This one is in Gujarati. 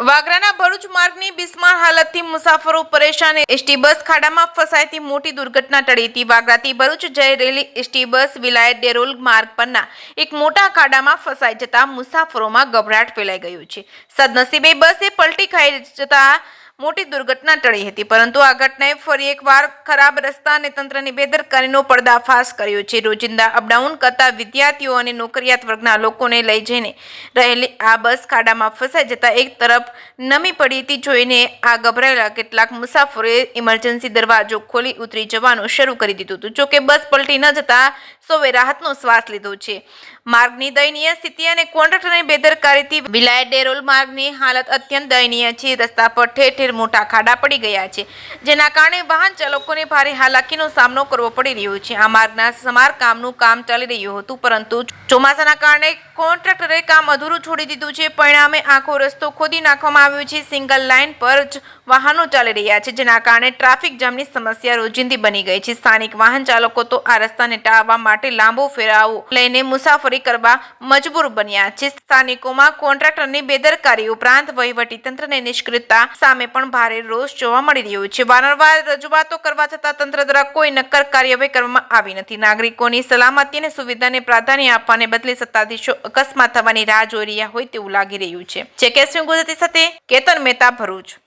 વાગરાના ભરૂચ માર્ગની બિસ્માર હાલતથી મુસાફરો પરેશાન। એસટી બસ ખાડામાં ફસાઈથી મોટી દુર્ઘટના ટળી હતી। વાગરાથી ભરૂચ જઈ રહેલી એસટી બસ વિલાયત ડેરોલ માર્ગ પરના એક મોટા ખાડામાં ફસાઈ જતા મુસાફરોમાં ગભરાટ ફેલાઈ ગયું છે। સદનસીબે બસે પલટી ખાઈ જતા મોટી દુર્ઘટના ટળી હતી, પરંતુ આ ઘટનાએ ફરી એકવાર ખરાબ રસ્તા અને તંત્રની બેદરકારીનો પર્દાફાશ કર્યો છે। રોજિંદા અપડાઉન કરતા વિદ્યાર્થીઓ અને નોકરિયાત વર્ગના લોકોને લઈ જઈને રહેલી આ બસ ખાડામાં ફસાઈ જતા એક તરફ નમી પડી હતી જોઈને આ ગભરાયેલા કેટલાક મુસાફરોએ ઇમરજન્સી દરવાજો ખોલી ઉતરી જવાનું શરૂ કરી દીધું હતું। જોકે બસ પલટી ન જતા સૌએ રાહતનો શ્વાસ લીધો છે। માર્ગની દયનીય સ્થિતિ અને કોન્ટ્રાક્ટરની બેદરકારીથી વિલાયત ડેરોલ માર્ગની હાલત અત્યંત દયનીય છે। રસ્તા પર ઠેર ઠેર મોટા ખાડા પડી ગયા છે, જેના કારણે વાહન ચાલકોને ભારે હાલાકીનો સામનો કરવો પડી રહ્યો છે। આ માર્ગના સમારકામનું કામ ચાલી રહ્યું હતું, પરંતુ ચોમાસાના કારણે કોન્ટ્રાક્ટરે કામ અધૂરું છોડી દીધું છે। પરિણામે આખો રસ્તો ખોદી નાખવામાં આવ્યો છે। સિંગલ લાઇન પર જ વાહનો ચાલી રહ્યા છે, જેના કારણે ટ્રાફિક જામની સમસ્યા રોજિંદી બની ગઈ છે। સ્થાનિક વાહન ચાલકો તો આ રસ્તાને ટાળવા માટે લાંબો ફેરાવો લઈને મુસાફરી કરવા મજબૂર બન્યા છે। સ્થાનિકોમાં કોન્ટ્રાક્ટરની બેદરકારી ઉપરાંત વહીવટી તંત્રની નિષ્ક્રિયતા સામે પણ ભારે રોષ જોવા મળી રહ્યો છે। વારંવાર રજૂઆતો કરવા છતાં તંત્ર દ્વારા કોઈ નક્કર કાર્યવાહી કરવામાં આવી નથી। નાગરિકોની સલામતી અને સુવિધાને પ્રાધાન્ય આપવાને બદલે સત્તાધીશો અકસ્માત થવાની રાહ જોઈ રહ્યા હોય તેવું લાગી રહ્યું છે। જે કે ગુજરાતી સાથે કેતન મહેતા, ભરૂચ।